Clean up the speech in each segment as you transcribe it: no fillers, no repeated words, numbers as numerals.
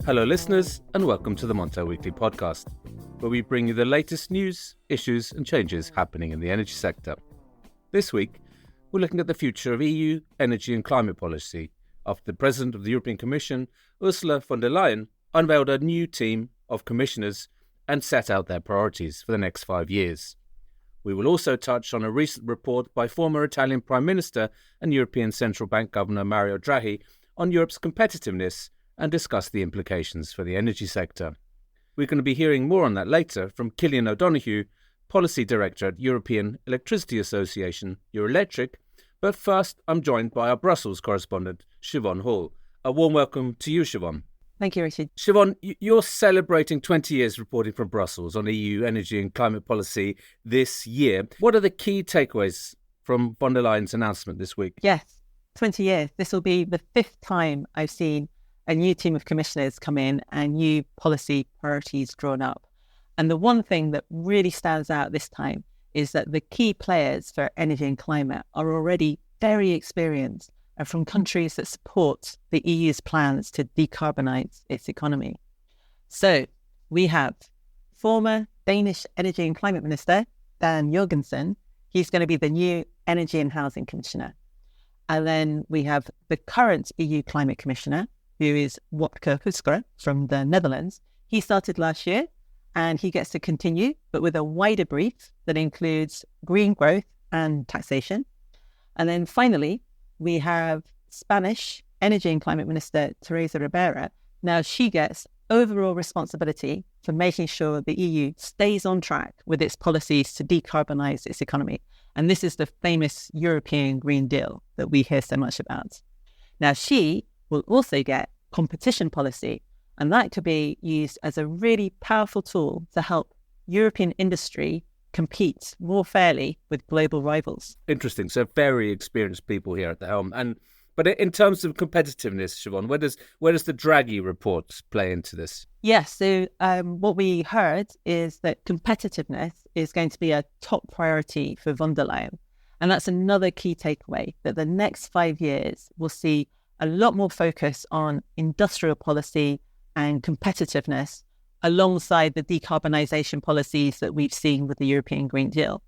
Hello listeners, and welcome to the Montel Weekly Podcast, where we bring you the latest news, issues and changes happening in the energy sector. This week, we're looking at the future of EU energy and climate policy after the President of the European Commission, Ursula von der Leyen, unveiled a new team of commissioners and set out their priorities for the next 5 years. We will also touch on a recent report by former Italian Prime Minister and European Central Bank Governor Mario Draghi on Europe's competitiveness and discuss the implications for the energy sector. We're going to be hearing more on that later from Cillian O'Donoghue, Policy Director at European Electricity Association, Eurelectric. But first, I'm joined by our Brussels correspondent, Siobhan Hall. A warm welcome to you, Siobhan. Thank you, Richard. Siobhan, you're celebrating 20 years reporting from Brussels on EU energy and climate policy this year. What are the key takeaways from von der Leyen's announcement this week? Yes, 20 years. This will be the 5th time I've seen a new team of commissioners come in and new policy priorities drawn up. And the one thing that really stands out this time is that the key players for energy and climate are already very experienced and from countries that support the EU's plans to decarbonise its economy. So we have former Danish Energy and Climate Minister, Dan Jørgensen. He's going to be the new Energy and Housing Commissioner. And then we have the current EU Climate Commissioner, who is Wopke Hoekstra from the Netherlands. He started last year and he gets to continue, but with a wider brief that includes green growth and taxation. And then finally, we have Spanish Energy and Climate Minister Teresa Ribera. Now she gets overall responsibility for making sure the EU stays on track with its policies to decarbonise its economy. And this is the famous European Green Deal that we hear so much about. Now she will also get competition policy, and that could be used as a really powerful tool to help European industry compete more fairly with global rivals. Interesting. So very experienced people here at the helm. But in terms of competitiveness, Siobhan, where does the Draghi report play into this? Yes. So what we heard is that competitiveness is going to be a top priority for von der Leyen. And that's another key takeaway, that the next 5 years will see a lot more focus on industrial policy and competitiveness alongside the decarbonisation policies that we've seen with the European Green Deal.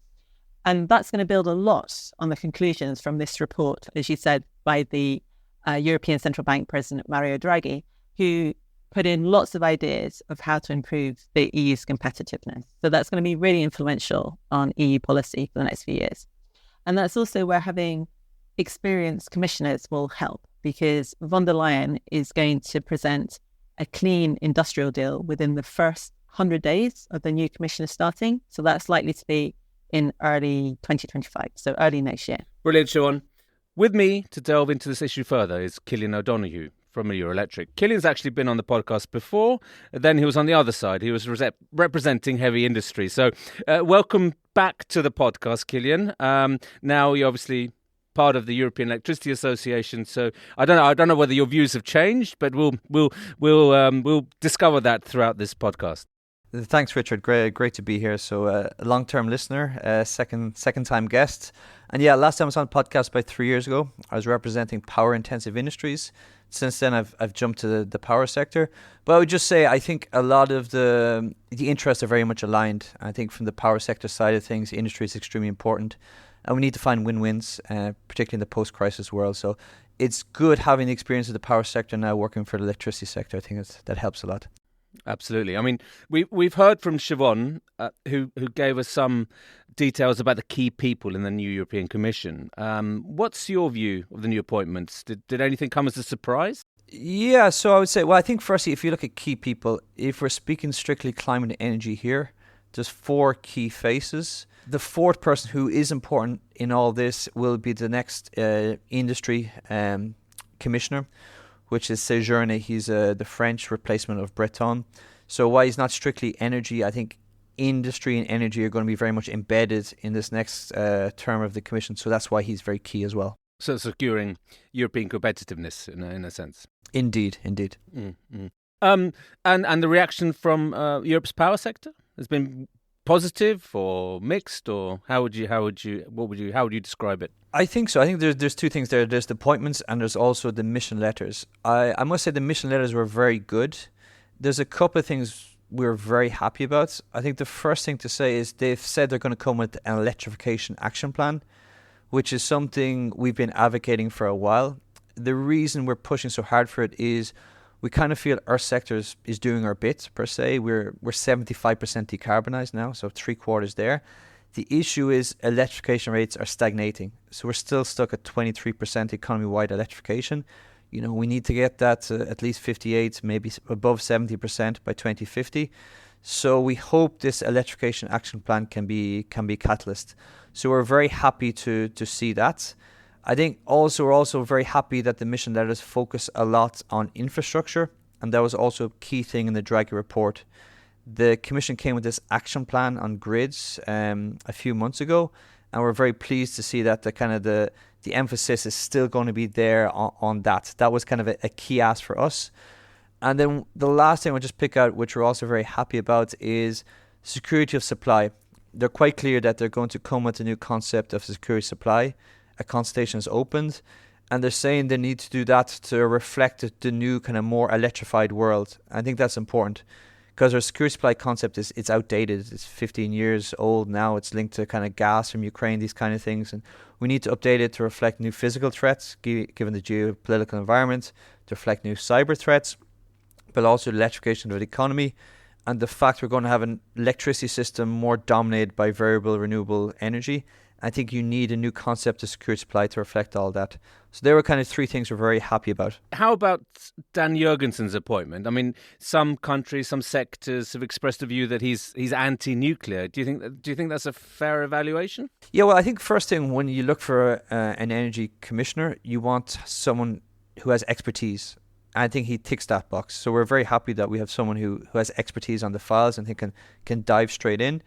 And that's going to build a lot on the conclusions from this report, as you said, by the European Central Bank President Mario Draghi, who put in lots of ideas of how to improve the EU's competitiveness. So that's going to be really influential on EU policy for the next few years. And that's also where having experienced commissioners will help, because von der Leyen is going to present a clean industrial deal within the first 100 days of the new commissioner starting. So that's likely to be in early 2025, so early next year. Brilliant, Siobhan. With me to delve into this issue further is Cillian O'Donoghue from Eurelectric. Cillian's actually been on the podcast before. Then he was on the other side. He was representing heavy industry. So welcome back to the podcast, Cillian. Now you're obviously part of the European Electricity Association. So I don't know whether your views have changed, but we'll discover that throughout this podcast. Thanks, Richard. Great to be here. So a long-term listener, second-time guest. And yeah, last time I was on the podcast about 3 years ago. I was representing power-intensive industries. Since then, I've jumped to the power sector. But I would just say I think a lot of the interests are very much aligned. I think from the power sector side of things, industry is extremely important. And we need to find win-wins, particularly in the post-crisis world. So it's good having the experience of the power sector now working for the electricity sector. I think that helps a lot. Absolutely. I mean, we've heard from Siobhan, who gave us some details about the key people in the new European Commission. What's your view of the new appointments? Did anything come as a surprise? Yeah, so I would say, well, I think firstly, if you look at key people, if we're speaking strictly climate and energy here, there's 4 key faces. The 4th person who is important in all this will be the next industry commissioner, which is Sverrisson. He's the French replacement of Breton. So while he's not strictly energy, I think industry and energy are going to be very much embedded in this next term of the Commission. So that's why he's very key as well. So securing European competitiveness in a sense. Indeed. Mm-hmm. And the reaction from Europe's power sector has been positive or mixed, or how would you describe it? I think so. I think there's 2 things there. There's the appointments and there's also the mission letters. I must say the mission letters were very good. there's a couple of things we're very happy about. I think the first thing to say is they've said they're going to come with an electrification action plan, which is something we've been advocating for a while. The reason we're pushing so hard for it is we kind of feel our sector is doing our bit, per se. We're 75% decarbonised now, so 3/4 there. The issue is electrification rates are stagnating. So we're still stuck at 23% economy-wide electrification. We need to get that to at least 58, maybe above 70% by 2050. So we hope this electrification action plan can be catalyst. So we're very happy to see that. I think we're also very happy that the mission let us focus a lot on infrastructure, and that was also a key thing in the Draghi report. The Commission came with this action plan on grids a few months ago, and we're very pleased to see that the emphasis is still going to be there on that. That was kind of a key ask for us. And then the last thing I'll just pick out, which we're also very happy about, is security of supply. They're quite clear that they're going to come with a new concept of security supply. A consultation is opened, and they're saying they need to do that to reflect the new kind of more electrified world. I think that's important because our security supply concept it's outdated. It's 15 years old now. It's linked to kind of gas from Ukraine, these kind of things, and we need to update it to reflect new physical threats given the geopolitical environment, to reflect new cyber threats, but also the electrification of the economy and the fact we're going to have an electricity system more dominated by variable renewable energy. I think you need a new concept of security supply to reflect all that. So there were kind of three things we're very happy about. How about Dan Jørgensen's appointment? I mean, some countries, some sectors have expressed a view that he's anti-nuclear. Do you think that's a fair evaluation? Yeah, well, I think first thing, when you look for an energy commissioner, you want someone who has expertise. I think he ticks that box. So we're very happy that we have someone who has expertise on the files and he can dive straight in.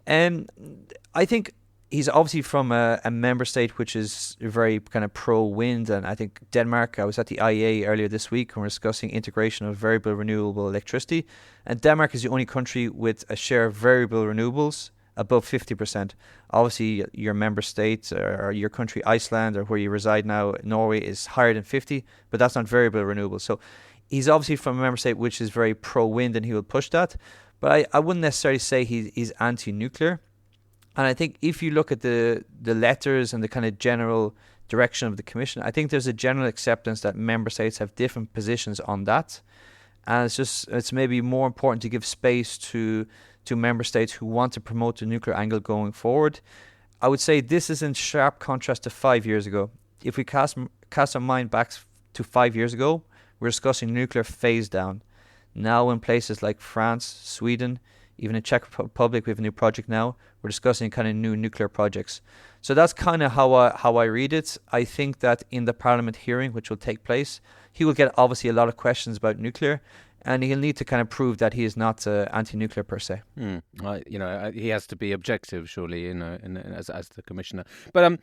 I think he's obviously from a member state which is very kind of pro-wind, and I think Denmark, I was at the IEA earlier this week and we're discussing integration of variable renewable electricity, and Denmark is the only country with a share of variable renewables above 50%. Obviously your member state or your country, Iceland, or where you reside now, Norway, is higher than 50, but that's not variable renewables. So he's obviously from a member state which is very pro-wind and he will push that, but I wouldn't necessarily say he's anti-nuclear. And I think if you look at the letters and the kind of general direction of the Commission, I think there's a general acceptance that member states have different positions on that. And it's maybe more important to give space to member states who want to promote the nuclear angle going forward. I would say this is in sharp contrast to 5 years ago. If we cast our mind back to 5 years ago, we're discussing nuclear phase down. Now in places like France, Sweden, even in Czech Republic, we have a new project now. We're discussing kind of new nuclear projects. So that's kind of how I read it. I think that in the Parliament hearing, which will take place, he will get obviously a lot of questions about nuclear, and he'll need to kind of prove that he is not anti-nuclear per se. He has to be objective, surely, as the commissioner. But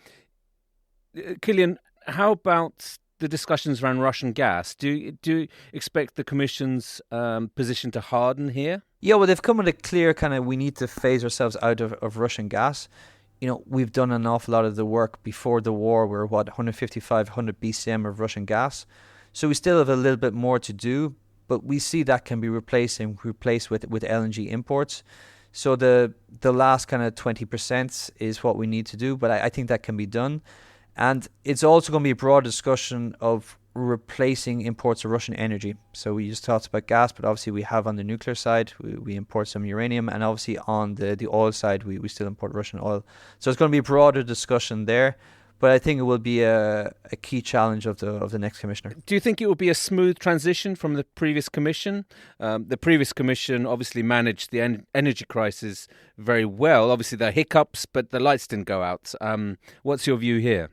Cillian, how about the discussions around Russian gas? Do you expect the Commission's position to harden here? Yeah, well, they've come with a clear kind of, we need to phase ourselves out of Russian gas. We've done an awful lot of the work before the war. We're 155, 100 BCM of Russian gas. So we still have a little bit more to do, but we see that can be replaced with LNG imports. So the last kind of 20% is what we need to do, but I think that can be done. And it's also going to be a broad discussion of replacing imports of Russian energy. So we just talked about gas, but obviously we have on the nuclear side, we import some uranium, and obviously on the oil side, we still import Russian oil. So it's going to be a broader discussion there, but I think it will be a key challenge of the next commissioner. Do you think it will be a smooth transition from the previous commission? The previous commission obviously managed the energy crisis very well. Obviously there are hiccups, but the lights didn't go out. What's your view here?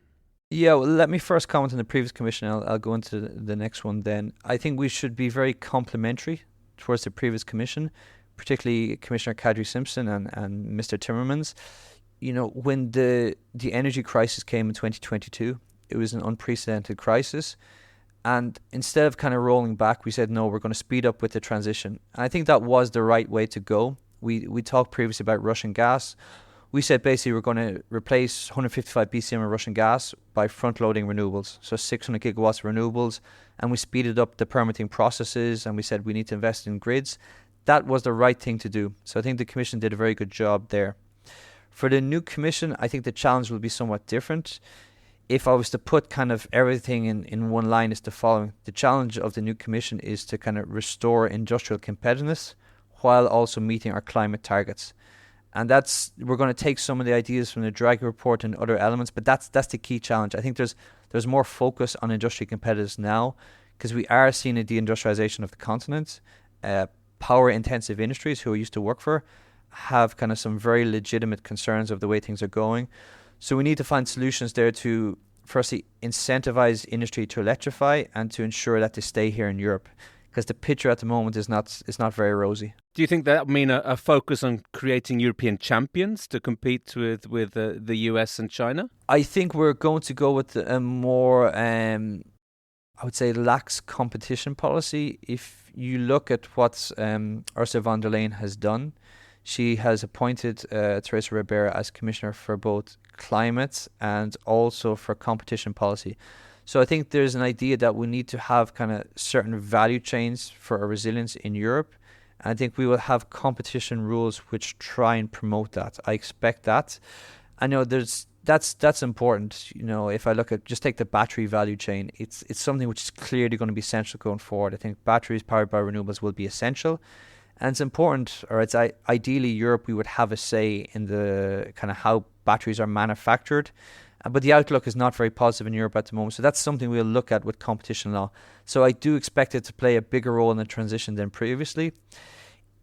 Yeah, well, let me first comment on the previous commission. I'll go into the next one then. I think we should be very complimentary towards the previous commission, particularly Commissioner Kadri Simpson and Mr. Timmermans. When the energy crisis came in 2022, it was an unprecedented crisis. And instead of kind of rolling back, we said, no, we're going to speed up with the transition. And I think that was the right way to go. We talked previously about Russian gas. we said basically we're going to replace 155 BCM of Russian gas by front-loading renewables, so 600 gigawatts of renewables, and we speeded up the permitting processes, and we said we need to invest in grids. That was the right thing to do. So I think the Commission did a very good job there. For the new Commission, I think the challenge will be somewhat different. If I was to put kind of everything in one line, is the following. The challenge of the new Commission is to kind of restore industrial competitiveness while also meeting our climate targets. And we're going to take some of the ideas from the Draghi report and other elements, but that's the key challenge. I think there's more focus on industry competitiveness now because we are seeing a deindustrialization of the continent. Power intensive industries who I used to work for have kind of some very legitimate concerns of the way things are going. So we need to find solutions there to firstly incentivize industry to electrify and to ensure that they stay here in Europe, because the picture at the moment is not very rosy. Do you think that would mean a focus on creating European champions to compete with the US and China? I think we're going to go with a more, I would say, lax competition policy. If you look at what Ursula von der Leyen has done, she has appointed Teresa Ribera as Commissioner for both climate and also for competition policy. So I think there's an idea that we need to have kind of certain value chains for our resilience in Europe. And I think we will have competition rules which try and promote that. I expect that. I know that's important. You know, if I look at just take the battery value chain, it's something which is clearly going to be essential going forward. I think batteries powered by renewables will be essential. And it's important, or it's ideally Europe, we would have a say in the kind of how batteries are manufactured. But the outlook is not very positive in Europe at the moment. So that's something we'll look at with competition law. So I do expect it to play a bigger role in the transition than previously.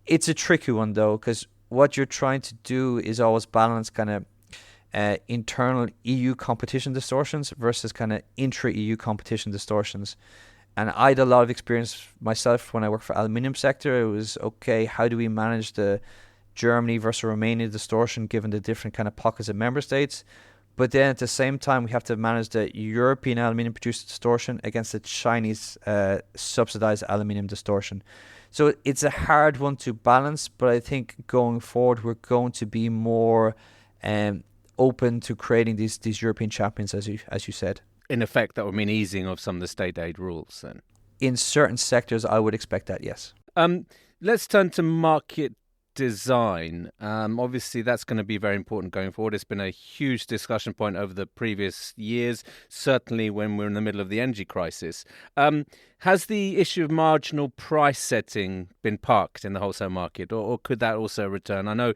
It's a tricky one, though, because what you're trying to do is always balance kind of internal EU competition distortions versus kind of intra-EU competition distortions. And I had a lot of experience myself when I worked for aluminium sector. It was, okay, how do we manage the Germany versus Romania distortion given the different kind of pockets of member states? But then at the same time, we have to manage the European aluminium producer distortion against the Chinese subsidized aluminium distortion. So it's a hard one to balance, but I think going forward, we're going to be more open to creating these European champions, as you said. In effect, that would mean easing of some of the state aid rules then? In certain sectors, I would expect that, yes. Let's turn to market design. Obviously, that's going to be very important going forward. It's been a huge discussion point over the previous years, certainly when we're in the middle of the energy crisis. Has the issue of marginal price setting been parked in the wholesale market, or could that also return? I know,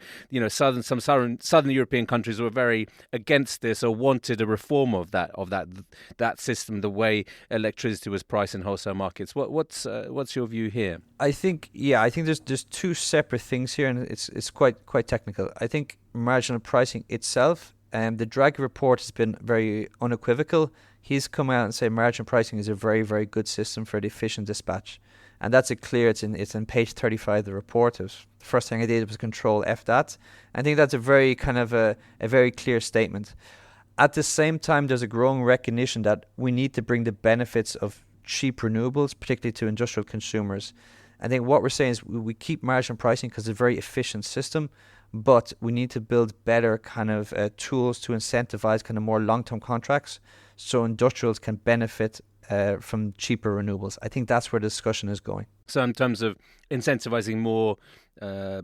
some southern European countries were very against this or wanted a reform of that system, the way electricity was priced in wholesale markets. What's your view here? I think there's two separate things here, and it's quite technical. I think marginal pricing itself, the Draghi report has been very unequivocal. He's come out and said marginal pricing is a very, very good system for the efficient dispatch. And that's it's in page 35 of the report. The first thing I did was control F that. I think that's a very kind of a very clear statement. At the same time, there's a growing recognition that we need to bring the benefits of cheap renewables, particularly to industrial consumers. I think what we're saying is we keep marginal pricing because it's a very efficient system, but we need to build better kind of tools to incentivize kind of more long-term contracts so industrials can benefit from cheaper renewables. I think that's where the discussion is going. So in terms of incentivizing more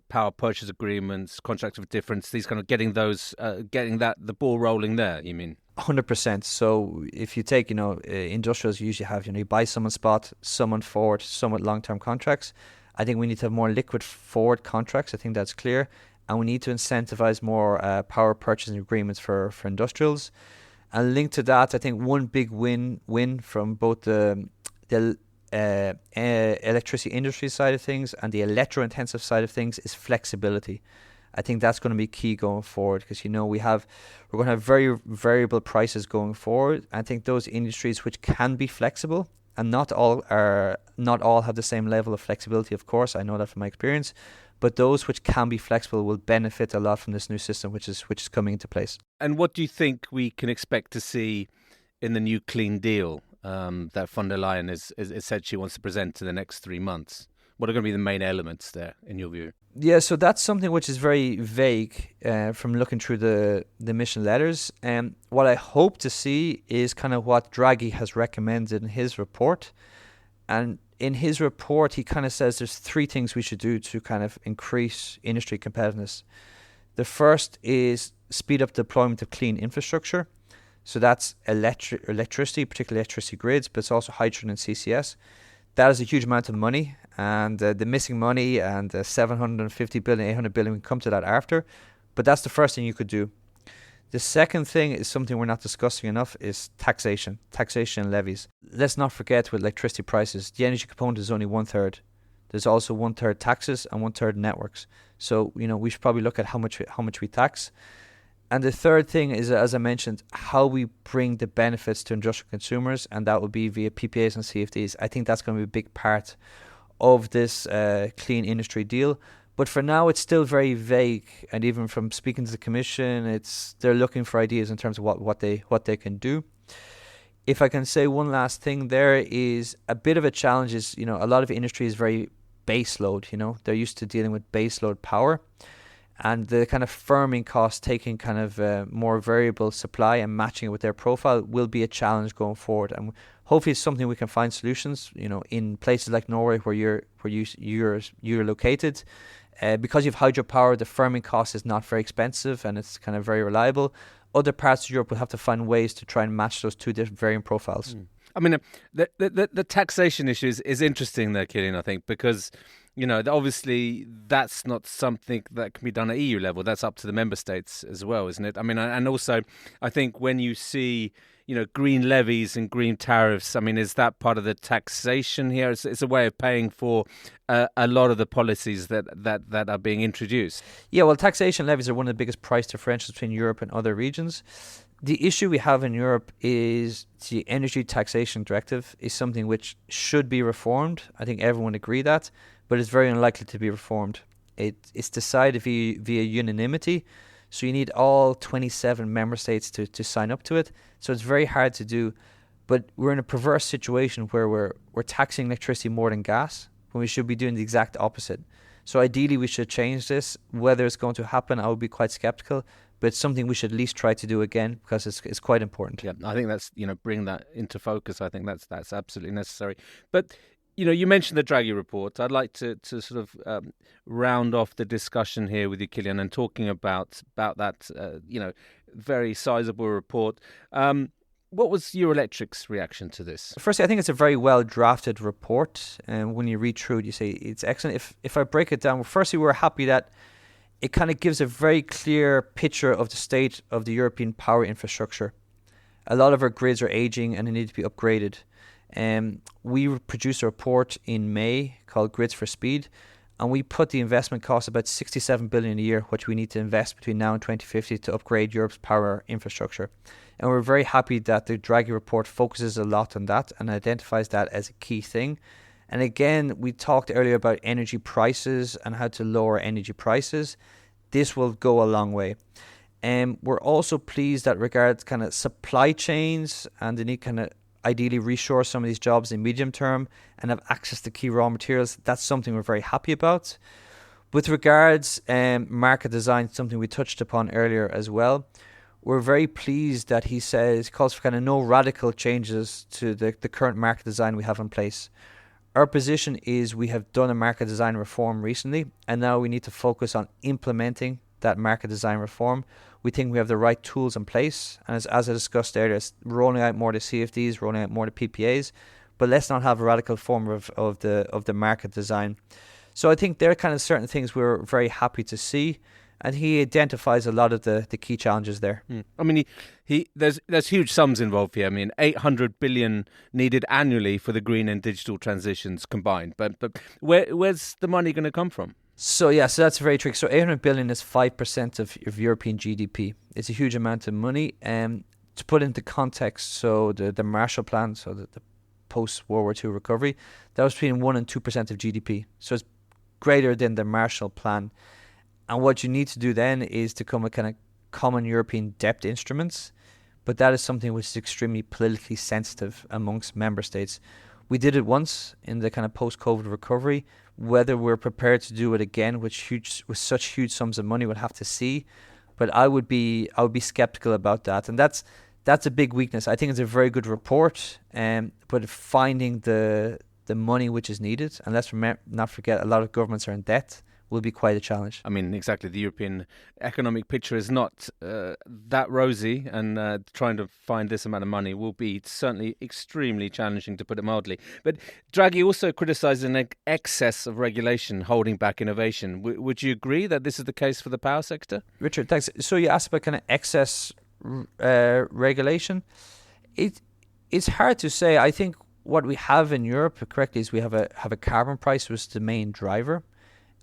power purchase agreements, contracts of difference, these kind of getting the ball rolling there, you mean? 100%. So if you take, industrials usually have, you buy some on spot, some on forward, some with long-term contracts. I think we need to have more liquid forward contracts. I think that's clear. And we need to incentivize more power purchasing agreements for industrials. And linked to that, I think one big win from both the electricity industry side of things and the electro-intensive side of things is flexibility. I think that's going to be key going forward because, we're going to have very variable prices going forward. I think those industries which can be flexible, and not all have the same level of flexibility, of course, I know that from my experience, but those which can be flexible will benefit a lot from this new system which is coming into place. And what do you think we can expect to see in the new Clean Deal that von der Leyen has said she wants to present in the next 3 months? What are going to be the main elements there, in your view? Yeah, so that's something which is very vague from looking through the mission letters. And what I hope to see is kind of what Draghi has recommended in his report. And in his report, he kind of says there's 3 things we should do to kind of increase industry competitiveness. The first is speed up deployment of clean infrastructure. So that's electricity, particularly electricity grids, but it's also hydrogen and CCS. That is a huge amount of money, and the missing money and 750 billion, 800 billion, we can come to that after. But that's the first thing you could do. The second thing is something we're not discussing enough, is taxation and levies. Let's not forget with electricity prices, the energy component is only 1/3. There's also 1/3 taxes and 1/3 networks. So, we should probably look at how much we tax. And the third thing is, as I mentioned, how we bring the benefits to industrial consumers, and that would be via PPAs and CFDs. I think that's going to be a big part of this clean industry deal. But for now, it's still very vague. And even from speaking to the Commission, they're looking for ideas in terms of what they can do. If I can say one last thing, there is a bit of a challenge. Is a lot of industry is very base load. They're used to dealing with base load power. And the kind of firming cost, taking kind of more variable supply and matching it with their profile, will be a challenge going forward. And hopefully, it's something we can find solutions. In places like Norway, where you're located, because you have hydropower, the firming cost is not very expensive and it's kind of very reliable. Other parts of Europe will have to find ways to try and match those 2 different varying profiles. I mean, the taxation issue is interesting there, Cillian, I think, because obviously that's not something that can be done at EU level. That's up to the member states as well, isn't it? I mean, and also I think when you see, green levies and green tariffs, I mean, is that part of the taxation here? It's a way of paying for a lot of the policies that are being introduced. Yeah, well, taxation levies are one of the biggest price differentials between Europe and other regions. The issue we have in Europe is the Energy Taxation Directive is something which should be reformed. I think everyone agree that, but it's very unlikely to be reformed. It's decided via unanimity, so you need all 27 member states to sign up to it. So it's very hard to do, but we're in a perverse situation where we're taxing electricity more than gas when we should be doing the exact opposite. So ideally we should change this. Whether it's going to happen, I would be quite skeptical. But it's something we should at least try to do again because it's quite important. Yeah, I think that's, bring that into focus. I think that's absolutely necessary. But, you mentioned the Draghi report. I'd like to sort of round off the discussion here with you, Cillian, and talking about that, very sizable report. What was Eurelectric's reaction to this? Firstly, I think it's a very well drafted report. And when you read through it, you say it's excellent. If I break it down, firstly, we're happy that it kind of gives a very clear picture of the state of the European power infrastructure. A lot of our grids are aging and they need to be upgraded. We produced a report in May called Grids for Speed, and we put the investment cost about 67 billion a year, which we need to invest between now and 2050 to upgrade Europe's power infrastructure. And we're very happy that the Draghi report focuses a lot on that and identifies that as a key thing. And again, we talked earlier about energy prices and how to lower energy prices. This will go a long way. We're also pleased that regards kind of supply chains and the need kind of ideally reshore some of these jobs in medium term and have access to key raw materials. That's something we're very happy about. With regards market design, something we touched upon earlier as well, we're very pleased that he calls for kind of no radical changes to the current market design we have in place. Our position is we have done a market design reform recently, and now we need to focus on implementing that market design reform. We think we have the right tools in place, and as I discussed earlier, it's rolling out more of the CFDs, rolling out more of the PPAs, but let's not have a radical form of the market design. So I think there are kind of certain things we're very happy to see, and he identifies a lot of the key challenges there. I mean, there's huge sums involved here. I mean, 800 billion needed annually for the green and digital transitions combined. But where's the money going to come from? So that's very tricky. So 800 billion is 5% of European GDP. It's a huge amount of money. To put into context, so the Marshall Plan, so the post-World War II recovery, that was between 1% and 2% of GDP. So it's greater than the Marshall Plan. And what you need to do then is to come with kind of common European debt instruments. But that is something which is extremely politically sensitive amongst member states. We did it once in the kind of post-COVID recovery, Whether we're prepared to do it again with such huge sums of money, we'll have to see. But I would be skeptical about that, and that's a big weakness. I think it's a very good report, but finding the money which is needed, and let's not forget, a lot of governments are in debt, will be quite a challenge. I mean, exactly. The European economic picture is not that rosy, and trying to find this amount of money will be certainly extremely challenging, to put it mildly. But Draghi also criticised an excess of regulation holding back innovation. Would you agree that this is the case for the power sector? Richard, thanks. So you asked about kind of excess regulation. It's hard to say. I think what we have in Europe, correctly, is we have a carbon price, which is the main driver.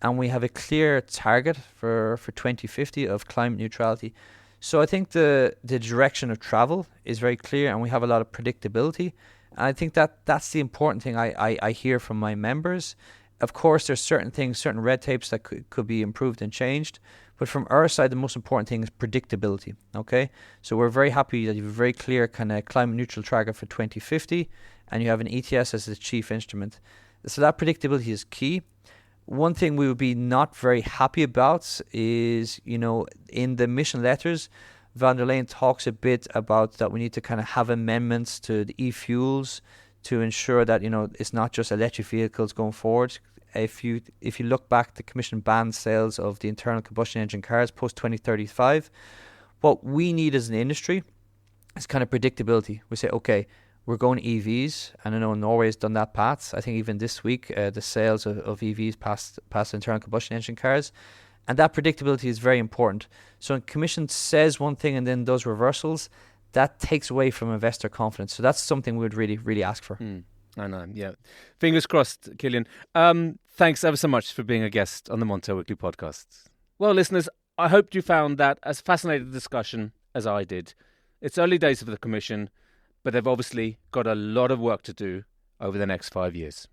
And we have a clear target for 2050 of climate neutrality. So I think the direction of travel is very clear, and we have a lot of predictability. And I think that's the important thing I hear from my members. Of course, there's certain things, certain red tapes that could be improved and changed. But from our side, the most important thing is predictability. Okay, so we're very happy that you have a very clear kind of climate neutral target for 2050, and you have an ETS as the chief instrument. So that predictability is key. One thing we would be not very happy about is, in the mission letters, von der Leyen talks a bit about that we need to kind of have amendments to the e-fuels to ensure that, it's not just electric vehicles going forward. If you look back, the Commission banned sales of the internal combustion engine cars post-2035. What we need as an industry is kind of predictability. We say, okay, we're going EVs, and I know Norway has done that path. I think even this week, the sales of EVs passed internal combustion engine cars. And that predictability is very important. So when Commission says one thing and then does reversals, that takes away from investor confidence. So that's something we would really, really ask for. I know, yeah. Fingers crossed, Cillian. Thanks ever so much for being a guest on the Montel Weekly Podcast. Well, listeners, I hope you found that as fascinating a discussion as I did. It's early days for the Commission, but they've obviously got a lot of work to do over the next 5 years.